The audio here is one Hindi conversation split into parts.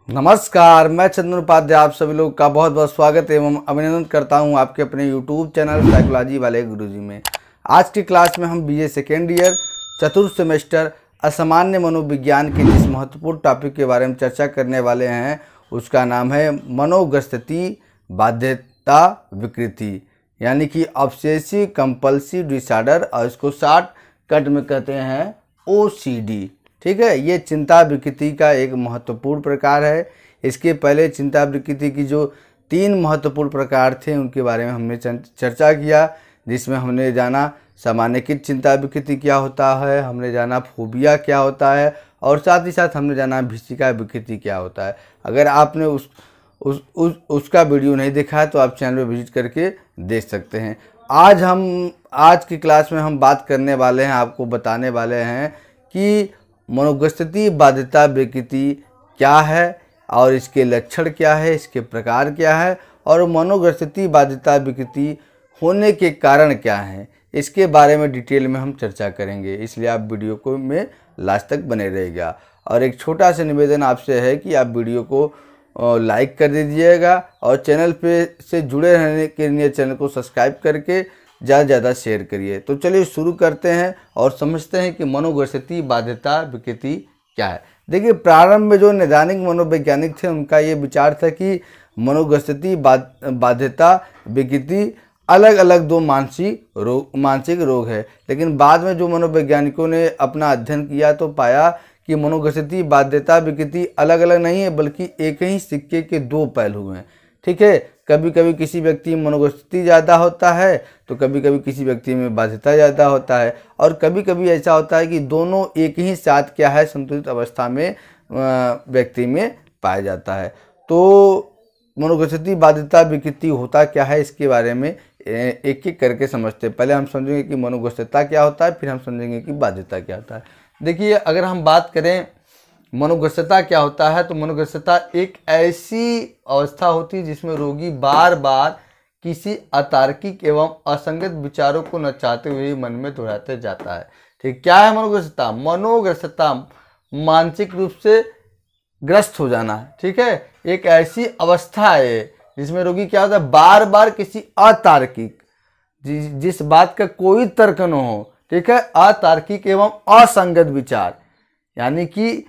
नमस्कार, मैं चंदन उपाध्याय आप सभी लोग का बहुत बहुत स्वागत एवं अभिनंदन करता हूं आपके अपने YouTube चैनल साइकोलॉजी वाले गुरुजी में। आज की क्लास में हम BA सेकेंड ईयर चतुर्थ सेमेस्टर असामान्य मनोविज्ञान के जिस महत्वपूर्ण टॉपिक के बारे में चर्चा करने वाले हैं उसका नाम है मनोग्रस्ति बाध्यता विकृति, यानी कि ऑब्सेसिव कंपल्सिव डिसऑर्डर, और इसको शॉर्टकट में कहते हैं OCD। ठीक है, ये चिंता विकृति का एक महत्वपूर्ण प्रकार है। इसके पहले चिंता विकृति की जो 3 महत्वपूर्ण प्रकार थे उनके बारे में हमने चर्चा किया, जिसमें हमने जाना सामान्यकृत चिंता विकृति क्या होता है, हमने जाना फोबिया क्या होता है, और साथ ही साथ हमने जाना भीषिका विकृति क्या होता है। अगर आपने उसका वीडियो नहीं देखा है तो आप चैनल पर विजिट करके देख सकते हैं। आज की क्लास में हम बात करने वाले हैं, आपको बताने वाले हैं कि मनोग्रस्ति बाध्यता विकृति क्या है और इसके लक्षण क्या है, इसके प्रकार क्या है, और मनोग्रस्ति बाध्यता विकृति होने के कारण क्या हैं, इसके बारे में डिटेल में हम चर्चा करेंगे। इसलिए आप वीडियो को में लास्ट तक बने रहिएगा। और एक छोटा सा निवेदन आपसे है कि आप वीडियो को लाइक कर दीजिएगा और चैनल पे से जुड़े रहने के लिए चैनल को सब्सक्राइब करके ज़्यादा से ज़्यादा शेयर करिए। तो चलिए शुरू करते हैं और समझते हैं कि मनोग्रस्ति बाध्यता विकृति क्या है। देखिए, प्रारंभ में जो नैदानिक मनोवैज्ञानिक थे उनका ये विचार था कि मनोग्रस्ति बाध्यता विकृति अलग अलग 2 मानसिक रोग है। लेकिन बाद में जो मनोवैज्ञानिकों ने अपना अध्ययन किया तो पाया कि मनोग्रस्ति बाध्यता विकृति अलग अलग नहीं है, बल्कि एक ही सिक्के के 2 पहलू हैं। ठीक है, कभी कभी किसी व्यक्ति में मनोग्रस्ति ज़्यादा होता है तो कभी कभी किसी व्यक्ति में बाध्यता ज़्यादा होता है, और कभी कभी ऐसा होता है कि दोनों एक ही साथ क्या है संतुलित अवस्था में व्यक्ति में पाया जाता है। तो मनोग्रस्ति बाध्यता विकृति होता क्या है, इसके बारे में एक एक करके समझते हैं। पहले हम समझेंगे कि मनोग्रस्तता क्या होता है, फिर हम समझेंगे कि बाध्यता क्या होता है। देखिए, अगर हम बात करें मनोग्रस्तता क्या होता है तो मनोग्रस्तता एक ऐसी अवस्था होती है जिसमें रोगी बार बार किसी अतार्किक एवं असंगत विचारों को न चाहते हुए मन में दोहराते जाता है। ठीक, क्या है मनोग्रस्तता? मनोग्रस्तता मानसिक रूप से ग्रस्त हो जाना है। ठीक है, एक ऐसी अवस्था है जिसमें रोगी क्या होता है, बार बार किसी अतार्किक, जिस बात का कोई तर्क न हो, ठीक है, अतार्किक एवं असंगत विचार, यानी कि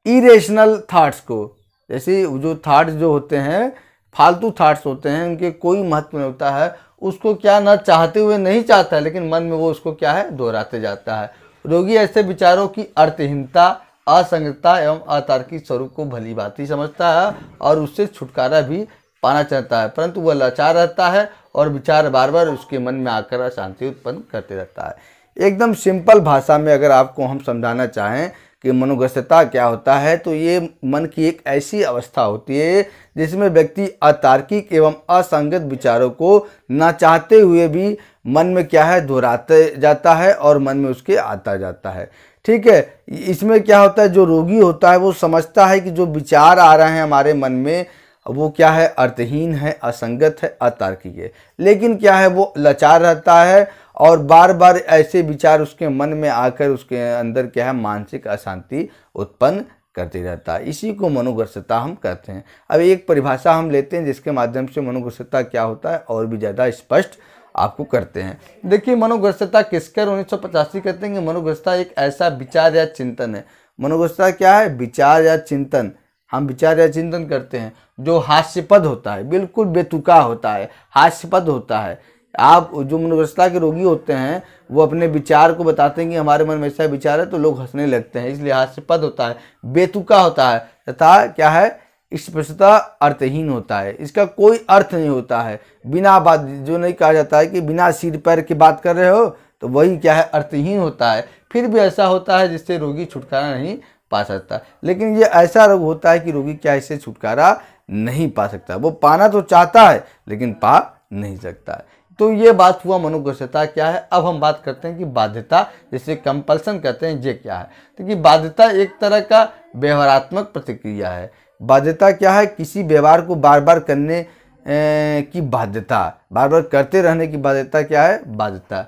इरेशनल थॉट्स को, जैसे जो थॉट्स जो होते हैं फालतू थॉट्स होते हैं, उनके कोई महत्व नहीं होता है, उसको क्या ना चाहते हुए नहीं चाहता है, लेकिन मन में वो उसको क्या है दोहराते जाता है। रोगी ऐसे विचारों की अर्थहीनता, असंगतता एवं अतार्किक स्वरूप को भली भांति समझता है और उससे छुटकारा भी पाना चाहता है, परंतु वह लाचार रहता है और विचार बार बार उसके मन में आकर अशांति उत्पन्न करते रहता है। एकदम सिंपल भाषा में अगर आपको हम समझाना चाहें कि मनोग्रस्तता क्या होता है तो ये मन की एक ऐसी अवस्था होती है जिसमें व्यक्ति अतार्किक एवं असंगत विचारों को न चाहते हुए भी मन में क्या है दोहराते जाता है और मन में उसके आता जाता है। ठीक है, इसमें क्या होता है, जो रोगी होता है वो समझता है कि जो विचार आ रहे हैं हमारे मन में वो क्या है, अर्थहीन है, असंगत है, अतार्किक है, लेकिन क्या है वो लाचार रहता है और बार बार ऐसे विचार उसके मन में आकर उसके अंदर क्या है मानसिक अशांति उत्पन्न करते रहता है। इसी को मनोग्रस्तता हम कहते हैं। अब एक परिभाषा हम लेते हैं जिसके माध्यम से मनोग्रस्तता क्या होता है और भी ज़्यादा स्पष्ट आपको करते हैं। देखिए, मनोग्रस्तता किसकर 1985 कहते हैं कि मनोग्रस्तता एक ऐसा विचार या चिंतन है। मनोग्रस्तता क्या है? विचार या चिंतन। हम विचार या चिंतन करते हैं जो हास्यपद होता है, बिल्कुल बेतुका होता है, हास्यपद होता है। आप जो मनोग्रस्तता के रोगी होते हैं वो अपने विचार को बताते हैं कि हमारे मन में ऐसा विचार है, तो लोग हंसने लगते हैं, इसलिए हास्यपद होता है, बेतुका होता है तथा क्या है स्पष्टता अर्थहीन होता है, इसका कोई अर्थ नहीं होता है। बिना बात, जो नहीं कहा जाता है कि बिना सिर पैर की बात कर रहे हो, तो वही क्या है अर्थहीन होता है। फिर भी ऐसा होता है जिससे रोगी छुटकारा नहीं पा सकता, लेकिन ये ऐसा रोग होता है कि रोगी क्या इससे छुटकारा नहीं पा सकता, वो पाना तो चाहता है लेकिन पा नहीं सकता है। तो ये बात हुआ मनोग्रस्तता क्या है। अब हम बात करते हैं कि बाध्यता, जिसे कंपल्सन कहते हैं, ये क्या है। तो कि बाध्यता एक तरह का व्यवहारात्मक प्रतिक्रिया है। बाध्यता क्या है? किसी व्यवहार को बार बार करने की बाध्यता, बार बार करते रहने की बाध्यता क्या है? बाध्यता,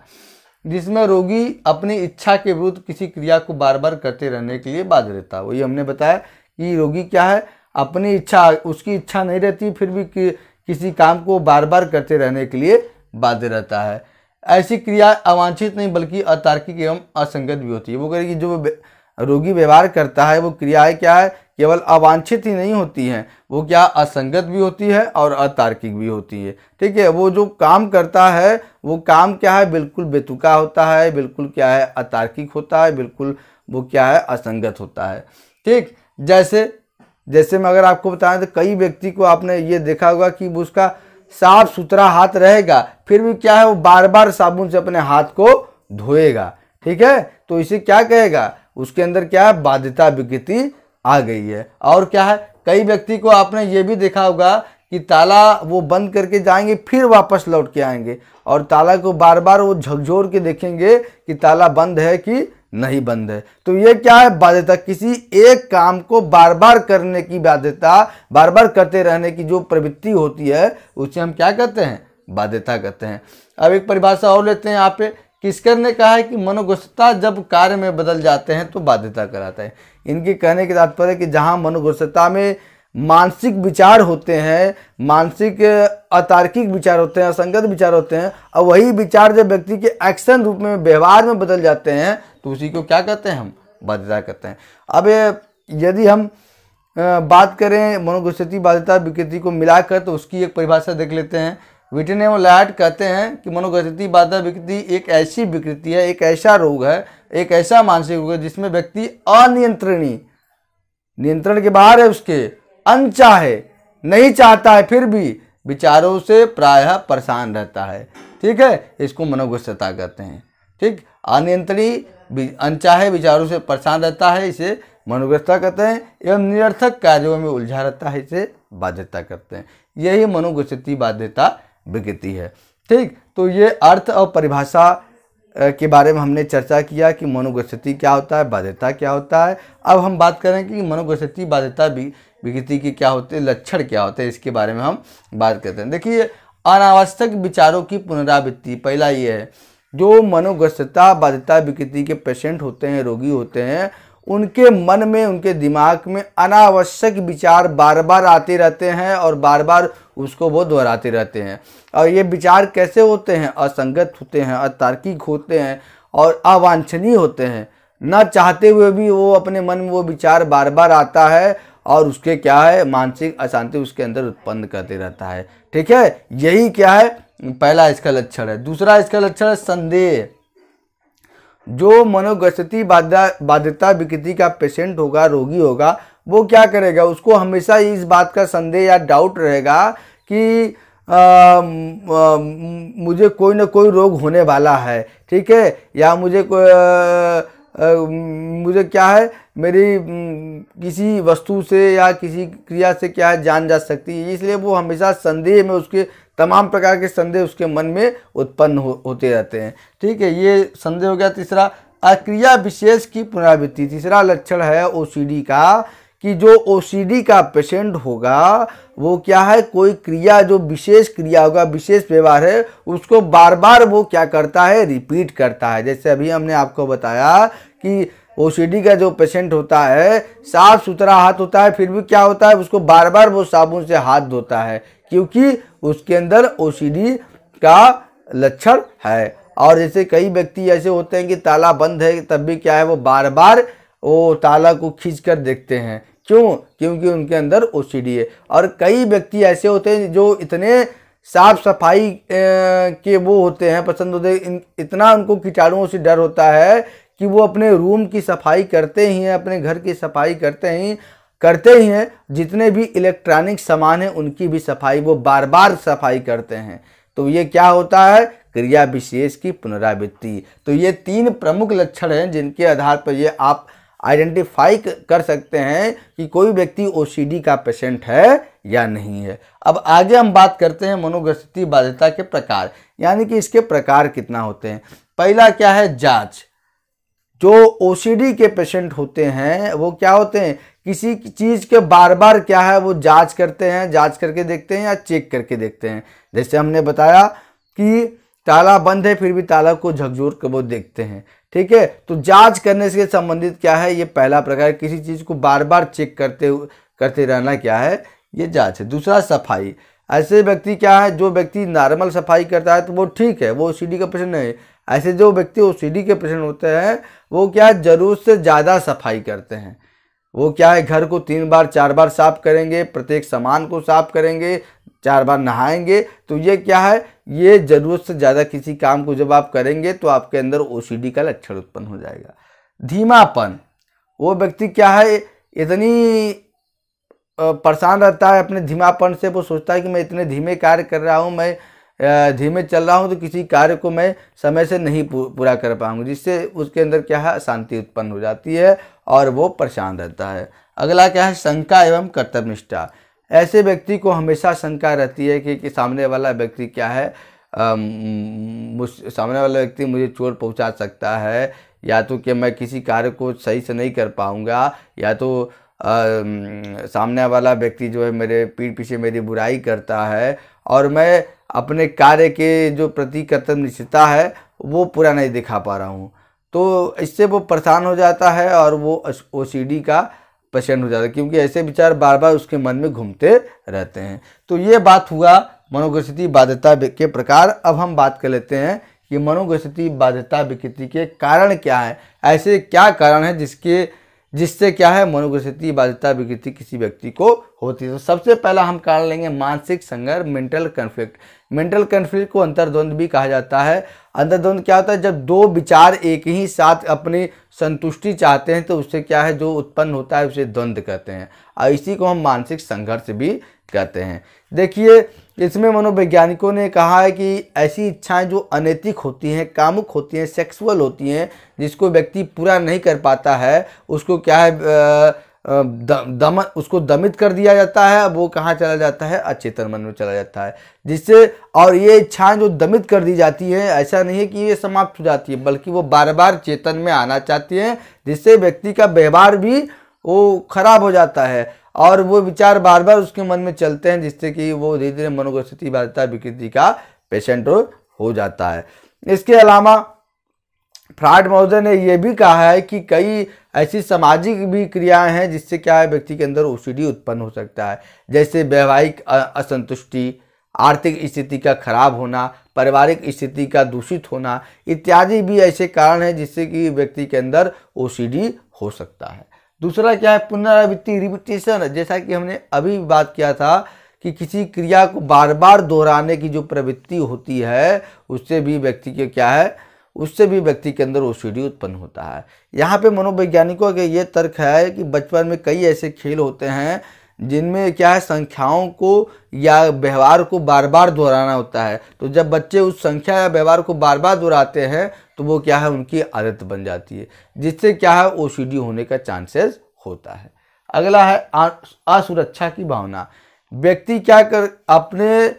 जिसमें रोगी अपनी इच्छा के विरुद्ध किसी क्रिया को बार बार करते रहने के लिए बाध्य रहता है। वही हमने बताया कि रोगी क्या है अपनी इच्छा, उसकी इच्छा नहीं रहती, फिर भी किसी काम को बार बार करते रहने के लिए बाध्य रहता है। ऐसी क्रिया अवांछित नहीं बल्कि अतार्किक एवं असंगत भी होती है। वो कह कि जो रोगी व्यवहार करता है वो क्रियाएं क्या है, केवल अवांछित ही नहीं होती हैं, वो क्या असंगत भी होती है और अतार्किक भी होती है। ठीक है, वो जो काम करता है वो काम क्या है, बिल्कुल बेतुका होता है, बिल्कुल क्या है अतार्किक होता है, बिल्कुल वो क्या है असंगत होता है। ठीक, जैसे मैं अगर आपको बताएं तो कई व्यक्ति को आपने ये देखा होगा कि उसका साफ सुथरा हाथ रहेगा, फिर भी क्या है वो बार बार साबुन से अपने हाथ को धोएगा। ठीक है, तो इसे क्या कहेगा, उसके अंदर क्या है बाध्यता विकृति आ गई है। और क्या है, कई व्यक्ति को आपने ये भी देखा होगा कि ताला वो बंद करके जाएंगे फिर वापस लौट के आएंगे और ताला को बार बार वो झकझोर के देखेंगे कि ताला बंद है कि नहीं बंद है। तो ये क्या है बाध्यता, किसी एक काम को बार बार करने की बाध्यता, बार बार करते रहने की जो प्रवृत्ति होती है उसे हम क्या कहते हैं, बाध्यता कहते हैं। अब एक परिभाषा और लेते हैं यहाँ पे, किस्कर ने कहा है कि मनोगुस्ता जब कार्य में बदल जाते हैं तो बाध्यता कहलाता है। इनके कहने के तात्पर्य कि जहाँ मनोगुस्ता में मानसिक विचार होते हैं, मानसिक अतार्किक विचार होते हैं, असंगत विचार होते हैं, और वही विचार जब व्यक्ति के एक्शन रूप में व्यवहार में बदल जाते हैं तो उसी को क्या कहते हैं, हम बाध्यता कहते हैं। अब यदि हम बात करें मनोगुस्ती बाध्यता विकृति को मिलाकर तो उसकी एक परिभाषा देख लेते हैं। विटने एवं लाट कहते हैं कि मनोगुस्ती बाध्यता विकृति एक ऐसी विकृति है, एक ऐसा रोग है, एक ऐसा मानसिक रोग है जिसमें व्यक्ति अनियंत्रणीय, नियंत्रण के बाहर है, उसके अनचाहे, नहीं चाहता है, फिर भी विचारों से प्रायः परेशान रहता है। ठीक है, इसको मनोगुस्ता कहते हैं। ठीक, अनियंत्रणीय अनचाहे विचारों से परेशान रहता है, इसे मनोगुस्ता कहते हैं, एवं निरर्थक कार्यों में उलझा रहता है, इसे बाध्यता कहते हैं। यही मनोगुस्ती बाध्यता विकृति है। ठीक, तो ये अर्थ और परिभाषा के बारे में हमने चर्चा किया कि मनोगुस्ती क्या होता है, बाध्यता क्या होता है। अब हम बात करें कि मनोगुस्ती बाध्यता विकृति के क्या होते हैं, लक्षण क्या होते हैं, इसके बारे में हम बात करते हैं। देखिए, अनावश्यक विचारों की पुनरावृत्ति, पहला ये है, जो मनोगुस्ता बाध्यता विकृति के पेशेंट होते हैं, रोगी होते हैं, उनके मन में, उनके दिमाग में अनावश्यक विचार बार बार आते रहते हैं और बार बार उसको वो दोहराते रहते हैं। और ये विचार कैसे होते हैं, असंगत होते हैं, अतार्किक होते हैं और अवांछनीय होते हैं। न चाहते हुए भी वो अपने मन में वो विचार बार बार आता है और उसके क्या है मानसिक अशांति उसके अंदर उत्पन्न करते रहता है। ठीक है, यही क्या है पहला इसका लक्षण है। दूसरा इसका लक्षण है संदेह। जो मनोगुस्ती बाध्यता विकृति का पेशेंट होगा, रोगी होगा, वो क्या करेगा, उसको हमेशा इस बात का संदेह या डाउट रहेगा कि मुझे कोई ना कोई रोग होने वाला है। ठीक है, या मुझे क्या है, मेरी किसी वस्तु से या किसी क्रिया से क्या है जान जा सकती है। इसलिए वो हमेशा संदेह में, उसके तमाम प्रकार के संदेह उसके मन में उत्पन्न होते रहते हैं। ठीक है, ये संदेह हो गया। तीसरा, अक्रिया विशेष की पुनरावृत्ति। तीसरा लक्षण है ओसीडी का, कि जो ओसीडी का पेशेंट होगा वो क्या है, कोई क्रिया जो विशेष क्रिया होगा, विशेष व्यवहार है, उसको बार बार वो क्या करता है, रिपीट करता है। जैसे अभी हमने आपको बताया कि ओसीडी का जो पेशेंट होता है, साफ सुथरा हाथ होता है, फिर भी क्या होता है, उसको बार बार वो साबुन से हाथ धोता है, क्योंकि उसके अंदर ओसीडी का लक्षण है। और जैसे कई व्यक्ति ऐसे होते हैं कि ताला बंद है तब भी क्या है, वो बार बार वो ताला को खींच कर देखते हैं। क्यों? क्योंकि उनके अंदर ओसीडी है। और कई व्यक्ति ऐसे होते हैं जो इतने साफ सफाई के वो होते हैं, पसंद होते हैं, इतना उनको कीटाणुओं से डर होता है कि वो अपने रूम की सफाई करते ही हैं, अपने घर की सफाई करते ही हैं, जितने भी इलेक्ट्रॉनिक सामान हैं उनकी भी सफाई वो बार बार सफाई करते हैं। तो ये क्या होता है, क्रिया विशेष की पुनरावृत्ति। तो ये 3 प्रमुख लक्षण हैं जिनके आधार पर ये आप आइडेंटिफाई कर सकते हैं कि कोई व्यक्ति ओसीडी का पेशेंट है या नहीं है। अब आगे हम बात करते हैं मनोगुस्ती बाध्यता के प्रकार, यानी कि इसके प्रकार कितना होते हैं। पहला क्या है, जांच। जो ओसीडी के पेशेंट होते हैं वो क्या होते हैं, किसी चीज़ के बार बार क्या है वो जांच करते हैं, जांच करके देखते हैं या चेक करके देखते हैं। जैसे हमने बताया कि ताला बंद है फिर भी ताला को झकझोर कर वो देखते हैं। ठीक है, तो जांच करने से संबंधित क्या है, ये पहला प्रकार, किसी चीज़ को बार बार चेक करते रहना क्या है, ये जांच है। दूसरा सफाई, ऐसे व्यक्ति क्या है, जो व्यक्ति नॉर्मल सफाई करता है तो वो ठीक है, वो ओसीडी का पेशेंट नहीं है। ऐसे जो व्यक्ति ओसीडी के पेशेंट होते हैं वो क्या है, जरूरत से ज़्यादा सफाई करते हैं। वो क्या है, घर को 3 बार 4 बार साफ करेंगे, प्रत्येक सामान को साफ करेंगे, 4 बार नहाएंगे। तो ये क्या है, ये ज़रूरत से ज़्यादा किसी काम को जब आप करेंगे तो आपके अंदर ओसीडी का लक्षण उत्पन्न हो जाएगा। धीमापन, वो व्यक्ति क्या है, इतनी परेशान रहता है अपने धीमापन से, वो सोचता है कि मैं इतने धीमे कार्य कर रहा हूँ, मैं धीमे चल रहा हूँ तो किसी कार्य को मैं समय से नहीं पूरा कर पाऊंगा, जिससे उसके अंदर क्या है, अशांति उत्पन्न हो जाती है और वो परेशान रहता है। अगला क्या है, शंका एवं कर्तव्यनिष्ठा। ऐसे व्यक्ति को हमेशा शंका रहती है कि सामने वाला व्यक्ति क्या है, सामने वाला व्यक्ति मुझे चोट पहुंचा सकता है, या तो कि मैं किसी कार्य को सही से नहीं कर पाऊंगा, या तो सामने वाला व्यक्ति जो है मेरे पीठ पीछे मेरी बुराई करता है और मैं अपने कार्य के जो प्रति कर्तव्यनिष्ठता है वो पूरा नहीं दिखा पा रहा हूँ। तो इससे वो परेशान हो जाता है और वो ओसीडी का पेशेंट हो जाता है, क्योंकि ऐसे विचार बार बार उसके मन में घूमते रहते हैं। तो ये बात हुआ मनोगतिक बाध्यता के प्रकार। अब हम बात कर लेते हैं कि मनोगतिक बाध्यता विकृति के कारण क्या है, ऐसे क्या कारण है जिससे क्या है मनोगतिक बाध्यता विकृति किसी व्यक्ति को होती है। तो सबसे पहला हम कारण लेंगे मानसिक संघर्ष, मेंटल कन्फ्लिक्ट। मेंटल कन्फ्लिक्ट को अंतर्द्वंद भी कहा जाता है। अंतर्द्वंद क्या होता है, जब दो विचार एक ही साथ अपनी संतुष्टि चाहते हैं तो उससे क्या है, जो उत्पन्न होता है उसे द्वंद्व कहते हैं, और इसी को हम मानसिक संघर्ष भी कहते हैं। देखिए, इसमें मनोवैज्ञानिकों ने कहा है कि ऐसी इच्छाएं जो अनैतिक होती हैं, कामुक होती हैं, सेक्सुअल होती हैं, जिसको व्यक्ति पूरा नहीं कर पाता है, उसको क्या है उसको दमित कर दिया जाता है। वो कहाँ चला जाता है, अचेतन मन में चला जाता है, जिससे और ये इच्छाएं जो दमित कर दी जाती है, ऐसा नहीं है कि ये समाप्त हो जाती है, बल्कि वो बार बार चेतन में आना चाहती हैं, जिससे व्यक्ति का व्यवहार भी वो खराब हो जाता है और वो विचार बार बार उसके मन में चलते हैं, जिससे कि वो धीरे धीरे मनोगतिक बाध्यता विकृति का पेशेंट हो जाता है। इसके अलावा फ्रॉड महोदय ने यह भी कहा है कि कई ऐसी सामाजिक भी क्रियाएं हैं जिससे क्या है, व्यक्ति के अंदर ओसीडी उत्पन्न हो सकता है, जैसे वैवाहिक असंतुष्टि, आर्थिक स्थिति का खराब होना, पारिवारिक स्थिति का दूषित होना इत्यादि भी ऐसे कारण हैं जिससे कि व्यक्ति के अंदर ओसीडी हो सकता है। दूसरा क्या है, पुनरावृत्ति, रिपीटेशन। जैसा कि हमने अभी बात किया था कि किसी क्रिया को बार बार दोहराने की जो प्रवृत्ति होती है, उससे भी व्यक्ति के क्या है, उससे भी व्यक्ति के अंदर ओसीडी उत्पन्न होता है। यहाँ पे मनोवैज्ञानिकों के ये तर्क है कि बचपन में कई ऐसे खेल होते हैं जिनमें क्या है, संख्याओं को या व्यवहार को बार बार दोहराना होता है। तो जब बच्चे उस संख्या या व्यवहार को बार बार दोहराते हैं तो वो क्या है, उनकी आदत बन जाती है, जिससे क्या है, ओसीडी होने का चांसेस होता है। अगला है असुरक्षा की भावना। व्यक्ति क्या कर अपने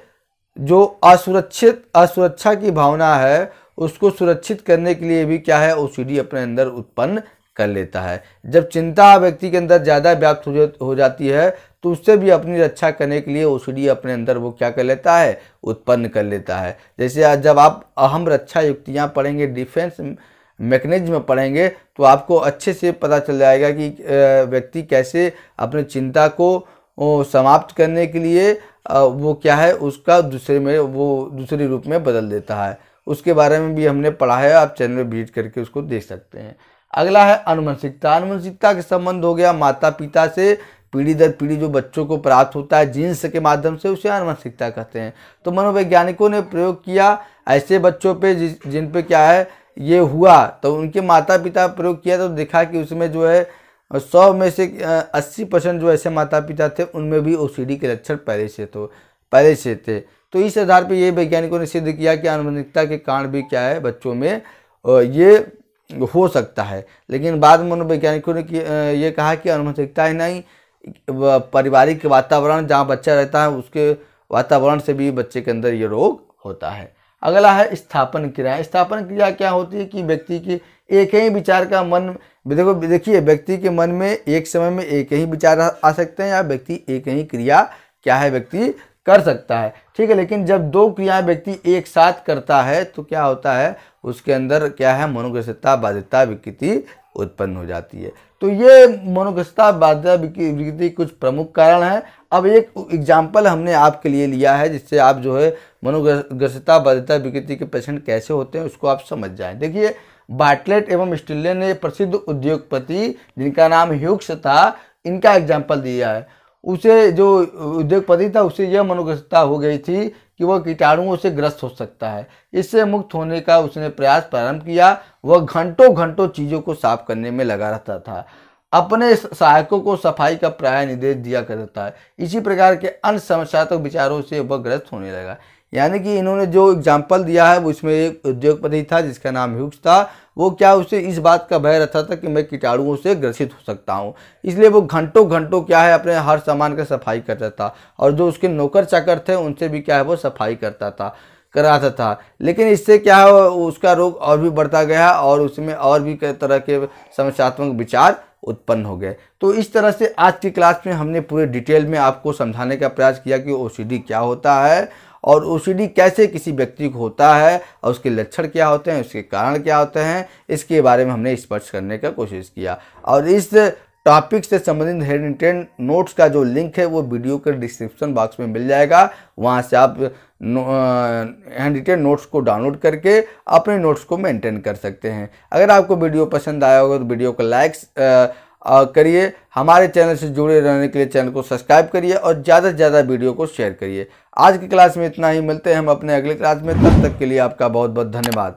जो असुरक्षा की भावना है उसको सुरक्षित करने के लिए भी क्या है, ओसीडी अपने अंदर उत्पन्न कर लेता है। जब चिंता व्यक्ति के अंदर ज़्यादा व्याप्त हो जाती है तो उससे भी अपनी रक्षा करने के लिए ओसीडी अपने अंदर वो क्या कर लेता है, उत्पन्न कर लेता है। जैसे जब आप अहम रक्षा युक्तियाँ पढ़ेंगे, डिफेंस मैकेनिज्म पढ़ेंगे, तो आपको अच्छे से पता चल जाएगा कि व्यक्ति कैसे अपनी चिंता को समाप्त करने के लिए वो क्या है, उसका दूसरे रूप में बदल देता है। उसके बारे में भी हमने पढ़ा है, आप चैनल में विजिट करके उसको देख सकते हैं। अगला है अनुवंशिकता। अनुवंशिकता के संबंध हो गया माता पिता से पीढ़ी दर पीढ़ी जो बच्चों को प्राप्त होता है जीन्स के माध्यम से, उसे अनुवंशिकता कहते हैं। तो मनोवैज्ञानिकों ने प्रयोग किया ऐसे बच्चों पे जिन पे क्या है ये हुआ, तो उनके माता पिता प्रयोग किया तो देखा कि उसमें जो है 100 में से 80% जो ऐसे माता पिता थे उनमें भी ओसीडी के लक्षण पहले से थे। तो इस आधार पर ये वैज्ञानिकों ने सिद्ध किया कि अनुवंशिकता के कारण भी क्या है, बच्चों में ये हो सकता है। लेकिन बाद में मनोवैज्ञानिकों ने ये कहा कि अनुवंशिकता ही नहीं, पारिवारिक वातावरण जहाँ बच्चा रहता है उसके वातावरण से भी बच्चे के अंदर ये रोग होता है। अगला है स्थापन क्रिया। स्थापन क्रिया क्या होती है कि व्यक्ति की एक ही विचार का मन, देखिए व्यक्ति के मन में एक समय में एक ही विचार आ सकते हैं या व्यक्ति एक ही क्रिया क्या है व्यक्ति कर सकता है, ठीक है। लेकिन जब दो क्रियाएं व्यक्ति एक साथ करता है तो क्या होता है, उसके अंदर क्या है, मनोग्रसितता बाध्यता विकृति उत्पन्न हो जाती है। तो ये मनोग्रसिता बाध्यता विकृति कुछ प्रमुख कारण हैं। अब एक एग्जाम्पल हमने आपके लिए लिया है जिससे आप जो है मनोग्रसिता बाध्यता विकृति के पेशेंट कैसे होते हैं उसको आप समझ जाएं। देखिए, बार्टलेट एवं स्टिल्ले ने प्रसिद्ध उद्योगपति जिनका नाम ह्यूग्स था, इनका एग्जाम्पल दिया है। उसे जो उद्योगपति था उसे यह मनोग्रसिता हो गई थी कि वह कीटाणुओं से ग्रस्त हो सकता है। इससे मुक्त होने का उसने प्रयास प्रारंभ किया। वह घंटों घंटों चीज़ों को साफ करने में लगा रहता था। अपने सहायकों को सफाई का प्राय निर्देश दिया करता है। इसी प्रकार के अन्य समस्यात्मक विचारों से वह ग्रस्त होने लगा। यानी कि इन्होंने जो एग्जाम्पल दिया है उसमें एक उद्योगपति था जिसका नाम ह्यूग्स था। वो क्या, उसे इस बात का भय रहता था कि मैं कीटाणुओं से ग्रसित हो सकता हूँ, इसलिए वो घंटों घंटों क्या है अपने हर सामान का सफाई करता था। और जो उसके नौकर चाकर थे उनसे भी क्या है वो सफाई कराता था। लेकिन इससे क्या है उसका रोग और भी बढ़ता गया और उसमें और भी कई तरह के समस्यात्मक विचार उत्पन्न हो गए। तो इस तरह से आज की क्लास में हमने पूरे डिटेल में आपको समझाने का प्रयास किया कि ओसीडी क्या होता है और ओसीडी कैसे किसी व्यक्ति को होता है और उसके लक्षण क्या होते हैं, उसके कारण क्या होते हैं, इसके बारे में हमने स्पष्ट करने का कोशिश किया। और इस टॉपिक से संबंधित हैंड नोट्स का जो लिंक है वो वीडियो के डिस्क्रिप्शन बॉक्स में मिल जाएगा। वहाँ से आप हैंड नोट्स को डाउनलोड करके अपने नोट्स को मेंटेन कर सकते हैं। अगर आपको वीडियो पसंद आया होगा तो वीडियो को लाइक करिए। हमारे चैनल से जुड़े रहने के लिए चैनल को सब्सक्राइब करिए और ज़्यादा से ज़्यादा वीडियो को शेयर करिए। आज की क्लास में इतना ही, मिलते हैं हम अपने अगले क्लास में। तब तक के लिए आपका बहुत बहुत धन्यवाद।